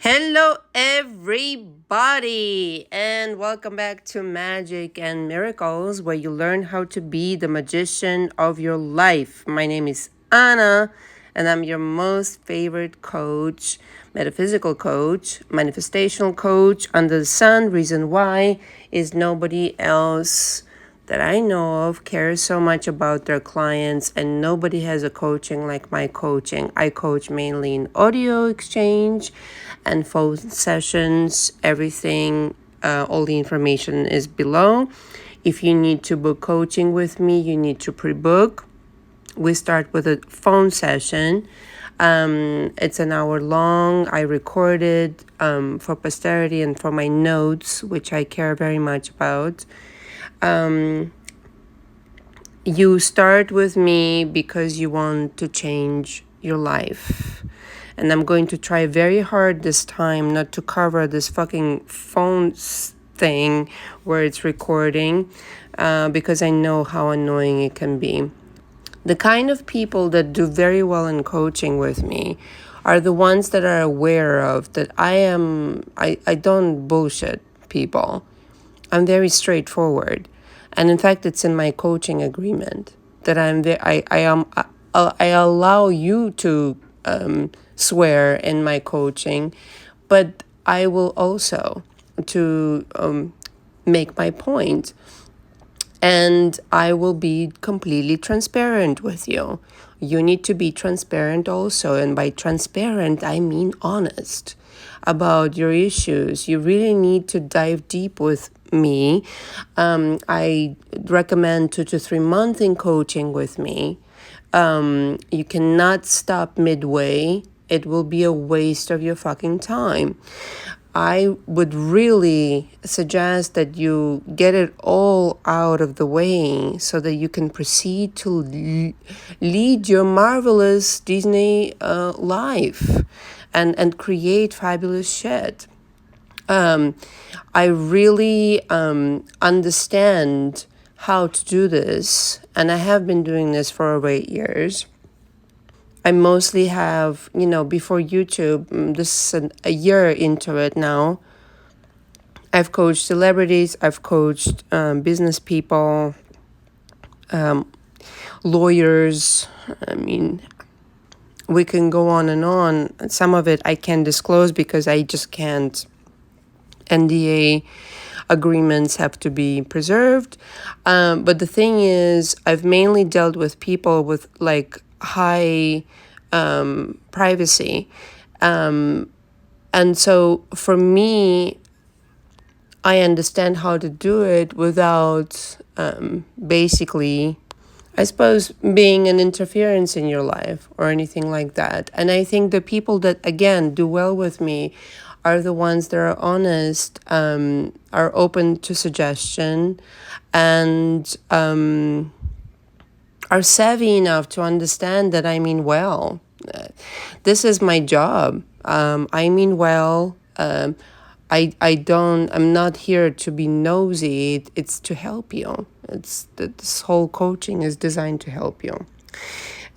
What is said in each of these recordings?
Hello, everybody, and welcome back to Magic and Miracles, where you learn how to be the magician of your life. My name is Anna, and I'm your most favorite coach, metaphysical coach, manifestational coach under the sun. Reason why is nobody else that I know of cares so much about their clients, and nobody has a coaching like my coaching. I coach mainly in audio exchange and phone sessions, everything, all the information is below. If you need to book coaching with me, you need to pre-book. We start with a phone session. It's an hour long. I record it for posterity and for my notes, which I care very much about. You start with me because you want to change your life. And I'm going to try very hard this time not to cover this fucking phone thing where it's recording because I know how annoying it can be. The kind of people that do very well in coaching with me are the ones that are aware of that I don't bullshit people. I'm very straightforward. And in fact, it's in my coaching agreement that I allow you to swear in my coaching, but I will also to make my point, and I will be completely transparent with you. You need to be transparent also, and by transparent I mean honest about your issues. You really need to dive deep with me. I recommend 2 to 3 months in coaching with me. You cannot stop midway. It will be a waste of your fucking time. I would really suggest that you get it all out of the way so that you can proceed to lead your marvelous Disney life and create fabulous shit. I really understand how to do this, and I have been doing this for over 8 years. I mostly have, before YouTube, this is a year into it now. I've coached celebrities, I've coached business people, lawyers. I mean, we can go on and on. Some of it I can disclose because I just can't. NDA agreements have to be preserved. But the thing is, I've mainly dealt with people with like high privacy. And so for me, I understand how to do it without basically, I suppose, being an interference in your life or anything like that. And I think the people that, again, do well with me are the ones that are honest, are open to suggestion, and are savvy enough to understand that I mean well. This is my job. I mean well. I'm not here to be nosy. It's to help you. This whole coaching is designed to help you.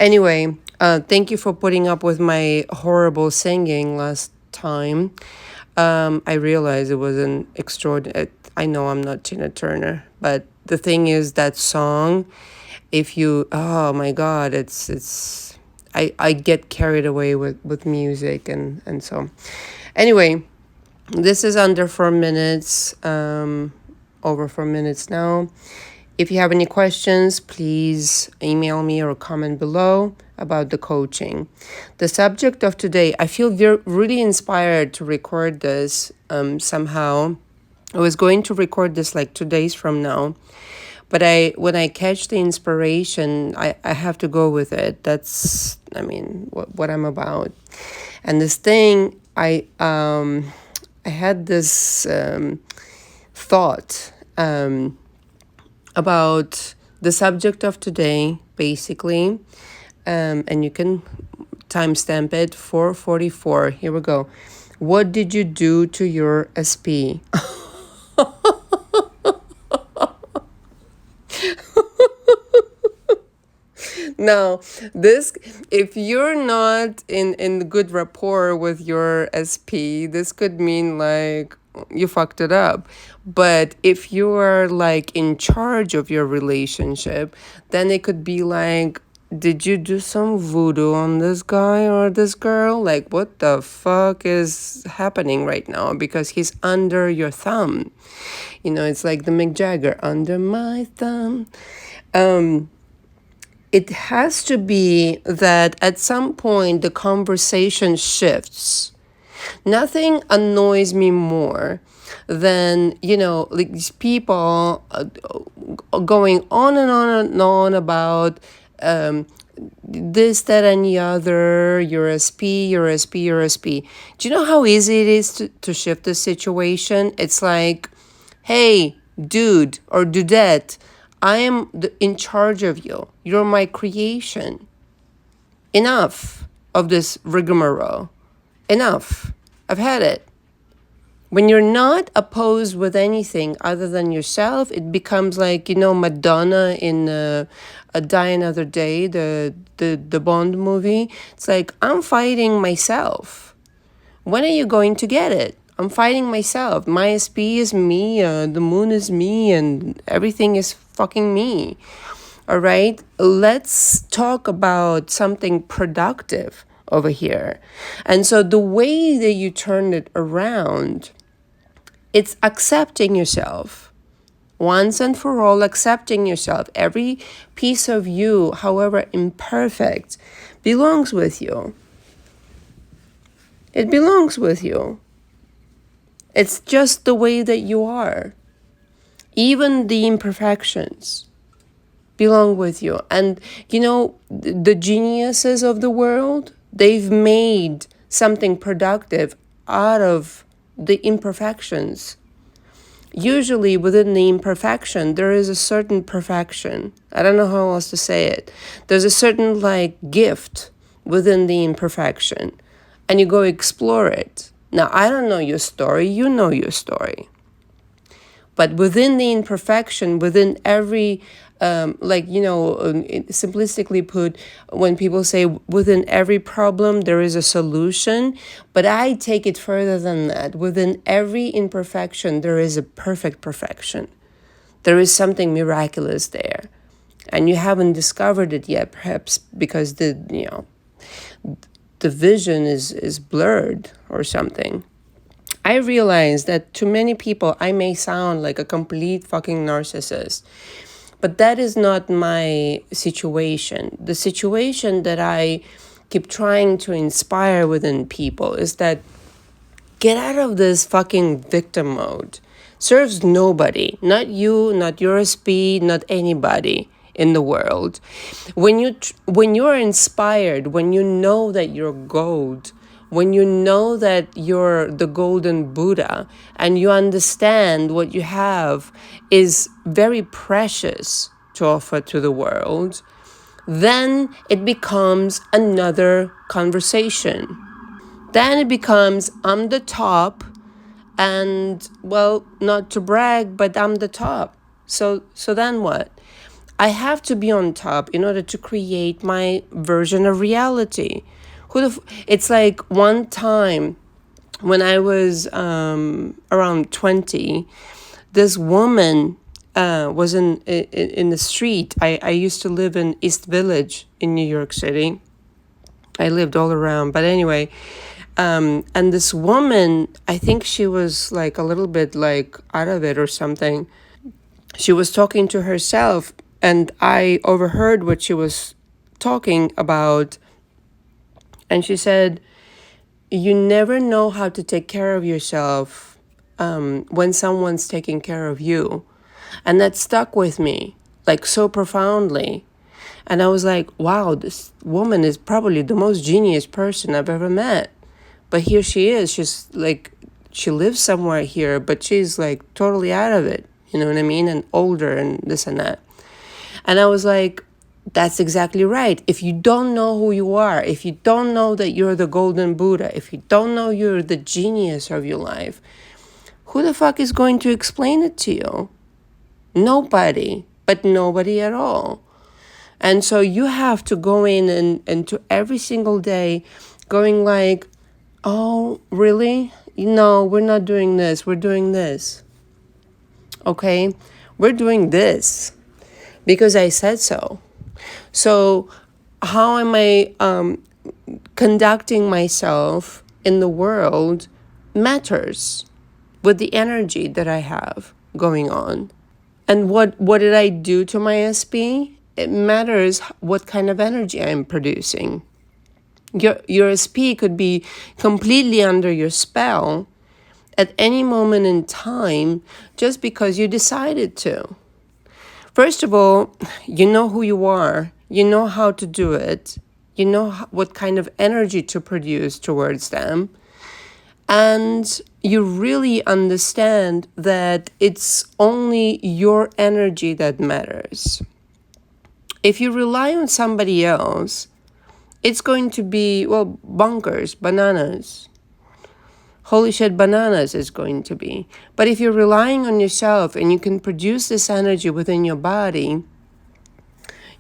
Anyway, thank you for putting up with my horrible singing last time. I realized it was an extraordinary. I know I'm not Tina Turner, but the thing is that song, oh my God, I get carried away with music and so. Anyway, this is under 4 minutes, over 4 minutes now. If you have any questions, please email me or comment below about the coaching. The subject of today, I feel really inspired to record this somehow. I was going to record this like 2 days from now, but when I catch the inspiration, I have to go with it. That's, what I'm about. And this thing, I had this thought about the subject of today, basically, and you can timestamp it, 4:44. Here we go. What did you do to your SP? Now, this, if you're not in good rapport with your SP, this could mean like you fucked it up. But if you are like in charge of your relationship, then it could be like, did you do some voodoo on this guy or this girl? Like, what the fuck is happening right now? Because he's under your thumb. You know, it's like the Mick Jagger, under my thumb. It has to be that at some point the conversation shifts. Nothing annoys me more than, like these people going on and on and on about this, that, and the other, your SP, your SP, your SP. Do you know how easy it is to shift the situation? It's like, hey, dude or dudette, I am in charge of you. You're my creation. Enough of this rigmarole. Enough. I've had it. When you're not opposed with anything other than yourself, it becomes like, Madonna in Die Another Day, the Bond movie. It's like, I'm fighting myself. When are you going to get it? I'm fighting myself. My SP is me, the moon is me, and everything is fucking me. All right? Let's talk about something productive over here. And so the way that you turn it around, it's accepting yourself. Once and for all, accepting yourself. Every piece of you, however imperfect, belongs with you. It belongs with you. It's just the way that you are. Even the imperfections belong with you. And, the geniuses of the world, they've made something productive out of the imperfections. Usually within the imperfection, there is a certain perfection. I don't know how else to say it. There's a certain gift within the imperfection. And you go explore it. Now, I don't know your story. You know your story. But within the imperfection, within every, simplistically put, when people say within every problem, there is a solution. But I take it further than that. Within every imperfection, there is a perfect perfection. There is something miraculous there. And you haven't discovered it yet, perhaps because the vision is blurred or something. I realize that to many people, I may sound like a complete fucking narcissist, but that is not my situation. The situation that I keep trying to inspire within people is that get out of this fucking victim mode. Serves nobody, not you, not your SP, not anybody in the world. When you are inspired, when you know that you're gold, when you know that you're the golden Buddha and you understand what you have is very precious to offer to the world, then it becomes another conversation. Then it becomes, I'm the top, and, well, not to brag, but I'm the top. So then what? I have to be on top in order to create my version of reality. It's like one time when I was around 20, this woman was in the street. I used to live in East Village in New York City. I lived all around. But anyway, and this woman, I think she was like a little bit like out of it or something. She was talking to herself, and I overheard what she was talking about. And she said, you never know how to take care of yourself when someone's taking care of you. And that stuck with me, like so profoundly. And I was like, wow, this woman is probably the most genius person I've ever met. But here she is. She's like, she lives somewhere here, but she's like totally out of it. You know what I mean? And older and this and that. And I was like, that's exactly right. If you don't know who you are, if you don't know that you're the golden Buddha, if you don't know you're the genius of your life, who the fuck is going to explain it to you? Nobody, but nobody at all. And so you have to go in and to every single day going like, oh, really? No, we're not doing this. We're doing this. Okay? We're doing this because I said so. So how am I conducting myself in the world matters with the energy that I have going on. And what did I do to my SP? It matters what kind of energy I'm producing. Your SP could be completely under your spell at any moment in time just because you decided to. First of all, you know who you are. You know how to do it. You know what kind of energy to produce towards them. And you really understand that it's only your energy that matters. If you rely on somebody else, it's going to be, well, bonkers, bananas. Holy shit, bananas is going to be. But if you're relying on yourself and you can produce this energy within your body,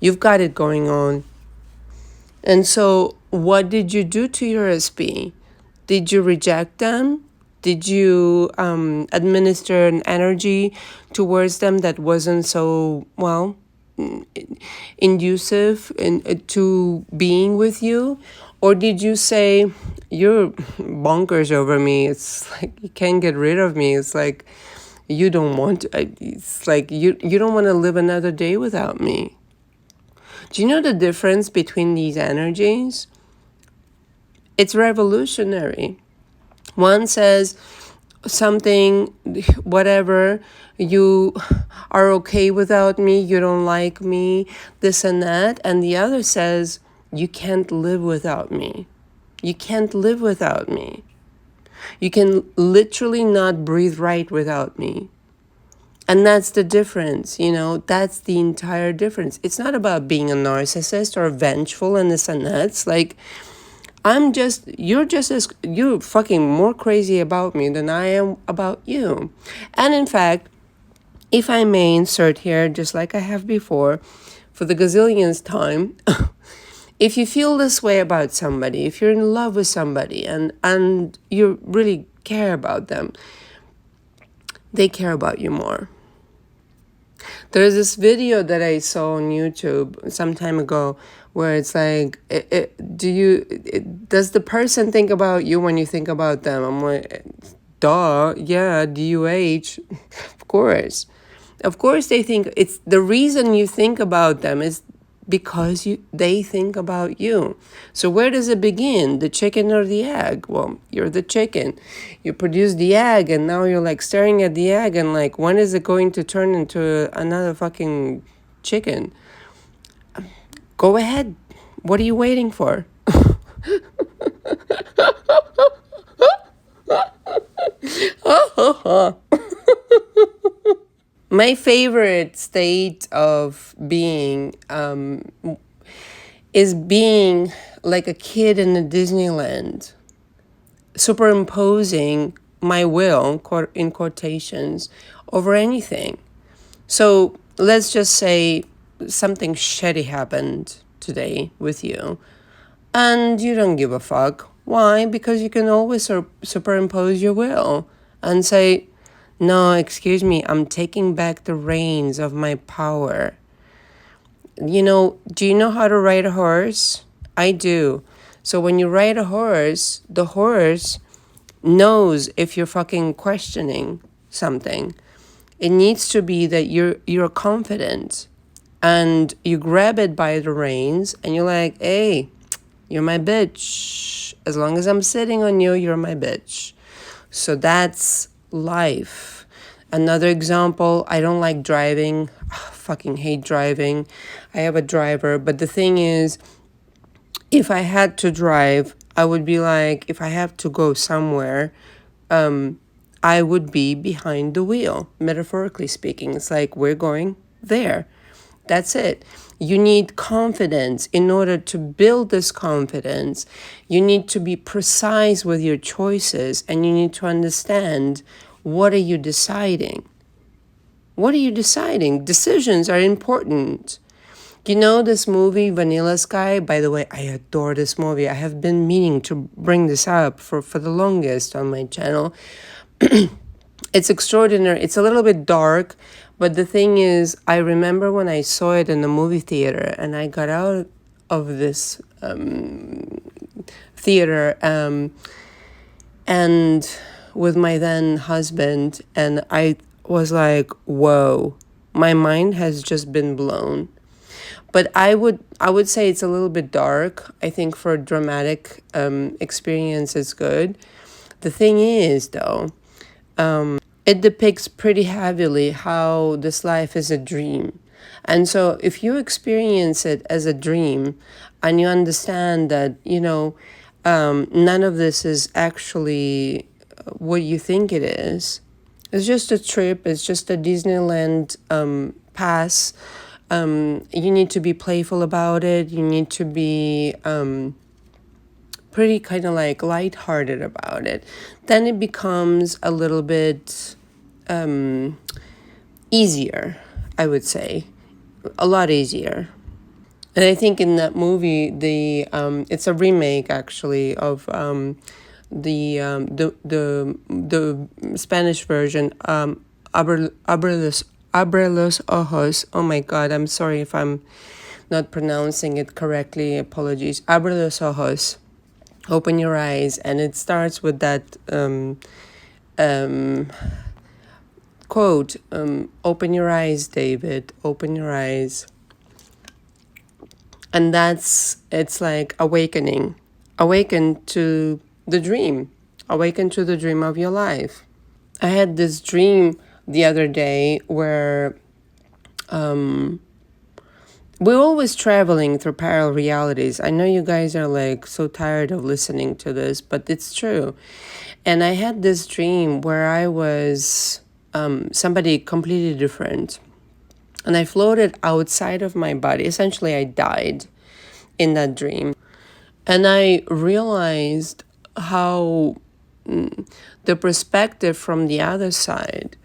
you've got it going on. And so what did you do to your SP? Did you reject them? Did you administer an energy towards them that wasn't so, well, inducive to being with you? Or did you say, you're bonkers over me, it's like you can't get rid of me, it's like you don't want to, it's like you don't want to live another day without me? Do you know the difference between these energies? It's revolutionary. One says something, whatever, you are okay without me, you don't like me, this and that. And the other says, you can't live without me. You can't live without me. You can literally not breathe right without me. And that's the difference, that's the entire difference. It's not about being a narcissist or vengeful and this and that. It's like, you're fucking more crazy about me than I am about you. And in fact, if I may insert here, just like I have before, for the gazillionth time, if you feel this way about somebody, if you're in love with somebody and you really care about them, they care about you more. There's this video that I saw on YouTube some time ago where it's like, does the person think about you when you think about them? I'm like, duh, yeah, DUH, of course. Of course they think, it's the reason you think about them is because they think about you. So where does it begin? The chicken or the egg? Well, you're the chicken. You produce the egg and now you're like staring at the egg and like, when is it going to turn into another fucking chicken? Go ahead. What are you waiting for? My favorite state of being is being like a kid in a Disneyland, superimposing my will, in quotations, over anything. So let's just say something shitty happened today with you, and you don't give a fuck. Why? Because you can always superimpose your will and say, no, excuse me, I'm taking back the reins of my power. Do you know how to ride a horse? I do. So when you ride a horse, the horse knows if you're fucking questioning something. It needs to be that you're confident and you grab it by the reins and you're like, hey, you're my bitch. As long as I'm sitting on you, you're my bitch. So that's life. Another example, I don't like driving. Fucking hate driving. I have a driver, but the thing is, if I had to drive, I would be like, if I have to go somewhere, I would be behind the wheel, metaphorically speaking. It's like, we're going there. That's it. You need confidence. In order to build this confidence, you need to be precise with your choices and you need to understand, what are you deciding? What are you deciding? Decisions are important. You know this movie, Vanilla Sky? By the way, I adore this movie. I have been meaning to bring this up for the longest on my channel. It's extraordinary. It's a little bit dark, but the thing is, I remember when I saw it in the movie theater and I got out of this theater and with my then husband, and I was like, whoa, my mind has just been blown. But I would say it's a little bit dark. I think for a dramatic experience, it's good. The thing is, though, it depicts pretty heavily how this life is a dream. And so if you experience it as a dream and you understand that, none of this is actually what you think it is, it's just a trip, it's just a Disneyland pass. You need to be playful about it. You need to be pretty kind of like lighthearted about it. Then it becomes a little bit easier, I would say, a lot easier. And I think in that movie, it's a remake actually of the Spanish version, Abre los ojos. Oh my God, I'm sorry if I'm not pronouncing it correctly. Apologies. Abre los ojos. Open your eyes. And it starts with that quote, open your eyes, David, open your eyes. And it's like awakening. Awaken to the dream. Awaken to the dream of your life. I had this dream the other day where we're always traveling through parallel realities. I know you guys are like so tired of listening to this, but it's true. And I had this dream where I was somebody completely different. And I floated outside of my body. Essentially, I died in that dream. And I realized how the perspective from the other side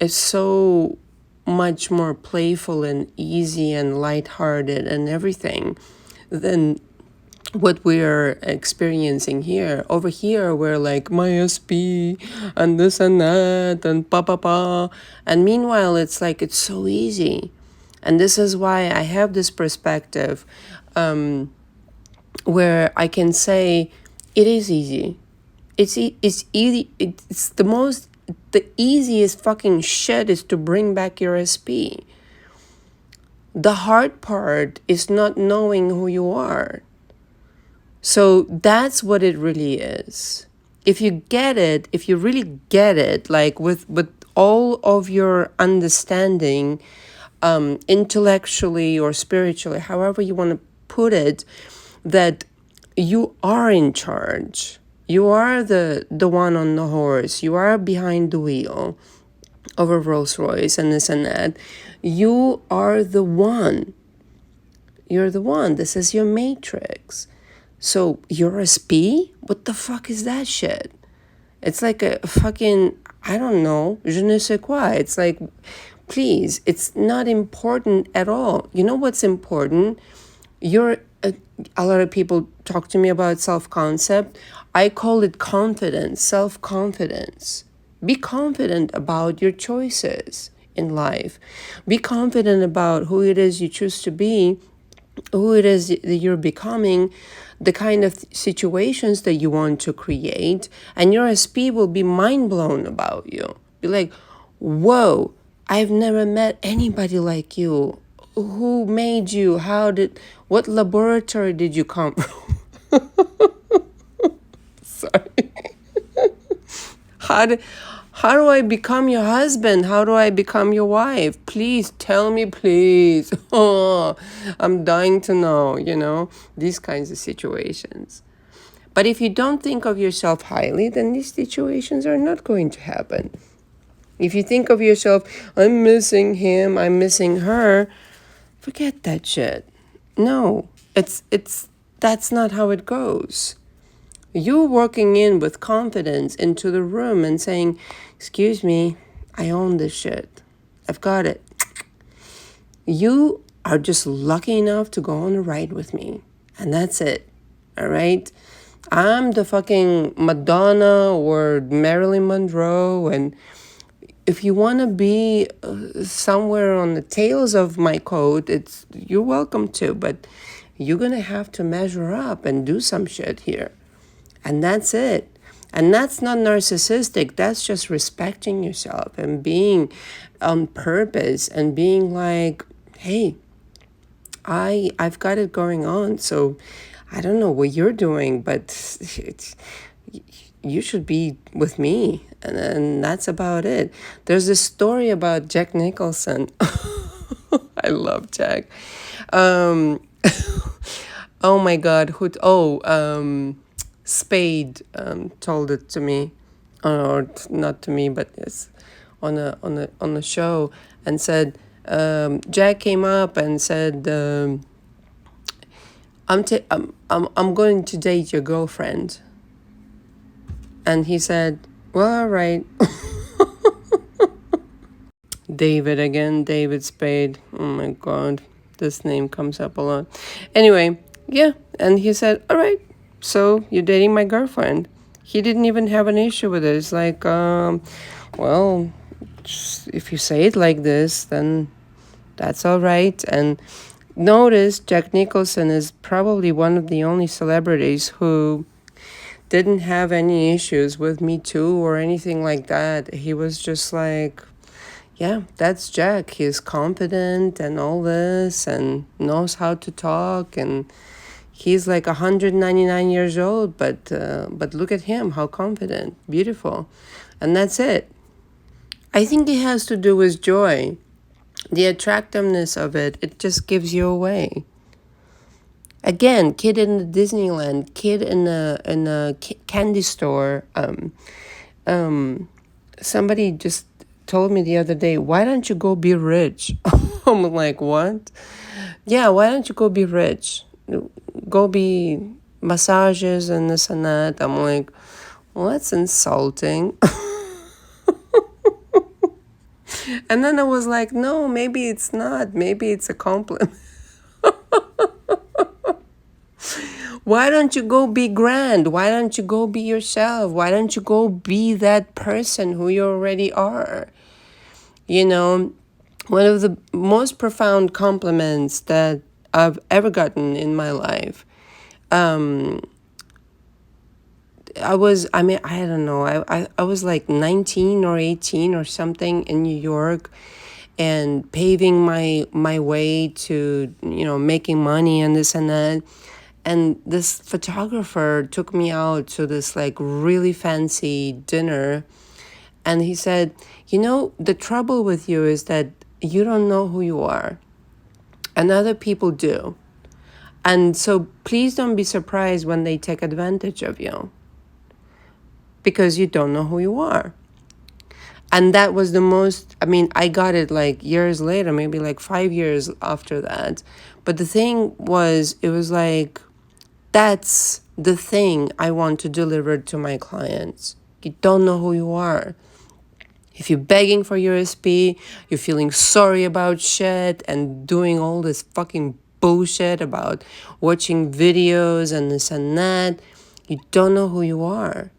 is so much more playful and easy and lighthearted and everything than what we're experiencing here. Over here, we're like, my SP and this and that and pa. And meanwhile, it's like, it's so easy. And this is why I have this perspective where I can say, it is easy. It's easy. It's the easiest fucking shit is to bring back your SP. The hard part is not knowing who you are. So that's what it really is. If you get it, if you really get it, like with all of your understanding, intellectually or spiritually, however you want to put it, that you are in charge. You are the one on the horse. You are behind the wheel of a Rolls Royce and this and that. You are the one. You're the one. This is your matrix. So your SP? What the fuck is that shit? It's like a fucking, I don't know, je ne sais quoi. It's like, please, it's not important at all. You know what's important? A lot of people talk to me about self-concept. I call it confidence, self-confidence. Be confident about your choices in life. Be confident about who it is you choose to be, who it is that you're becoming, the kind of situations that you want to create, and your SP will be mind blown about you. Be like, whoa, I've never met anybody like you. Who made you? What laboratory did you come from? Sorry. How do I become your husband? How do I become your wife? Please tell me, please. Oh, I'm dying to know, these kinds of situations. But if you don't think of yourself highly, then these situations are not going to happen. If you think of yourself, I'm missing him, I'm missing her, forget that shit. No, that's not how it goes. You walking in with confidence into the room and saying, excuse me, I own this shit. I've got it. You are just lucky enough to go on a ride with me. And that's it. All right? I'm the fucking Madonna or Marilyn Monroe. And if you want to be somewhere on the tails of my coat, you're welcome to. But you're going to have to measure up and do some shit here. And that's it. And that's not narcissistic. That's just respecting yourself and being on purpose and being like, hey, I've got it going on. So I don't know what you're doing, but you should be with me. And that's about it. There's this story about Jack Nicholson. I love Jack. Oh my God. Spade told it to me, or not to me, but it's on a show, and said, Jack came up and said, I'm going to date your girlfriend. And he said, well, all right. David Spade. Oh my God, this name comes up a lot. Anyway, yeah, and he said, all right, so you're dating my girlfriend. He didn't even have an issue with it. It's like, well, if you say it like this, then that's all right. And notice Jack Nicholson is probably one of the only celebrities who didn't have any issues with Me Too or anything like that. He was just like, yeah, that's Jack. He's confident and all this and knows how to talk, and he's like 199 years old, but look at him, how confident, beautiful. And that's it. I think it has to do with joy. The attractiveness of it, it just gives you away. Again, kid in the Disneyland, kid in a candy store. Somebody just told me the other day, why don't you go be rich? I'm like, what? Yeah, why don't you go be rich? Go be massages and this and that. I'm like, well, that's insulting. And then I was like, no, maybe it's not. Maybe it's a compliment. Why don't you go be grand? Why don't you go be yourself? Why don't you go be that person who you already are? You know, one of the most profound compliments that I've ever gotten in my life. I don't know. I was like 19 or 18 or something in New York, and paving my way to, making money and this and that. And this photographer took me out to this like really fancy dinner. And he said, the trouble with you is that you don't know who you are. And other people do. And so please don't be surprised when they take advantage of you. Because you don't know who you are. And that was the most, I got it like years later, maybe like 5 years after that. But the thing was, it was like, that's the thing I want to deliver to my clients. You don't know who you are. If you're begging for your SP, you're feeling sorry about shit and doing all this fucking bullshit about watching videos and this and that, you don't know who you are.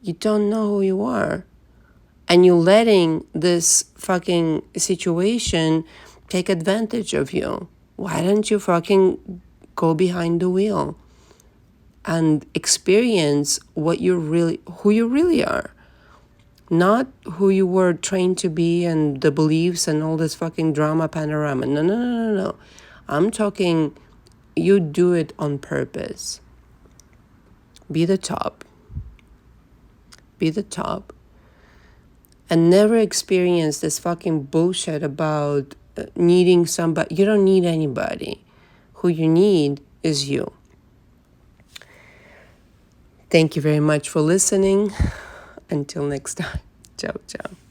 You don't know who you are. And you're letting this fucking situation take advantage of you. Why don't you fucking go behind the wheel and experience who you really are? Not who you were trained to be and the beliefs and all this fucking drama panorama. No. I'm talking, you do it on purpose. Be the top. Be the top. And never experience this fucking bullshit about needing somebody. You don't need anybody. Who you need is you. Thank you very much for listening. Until next time. Ciao, ciao.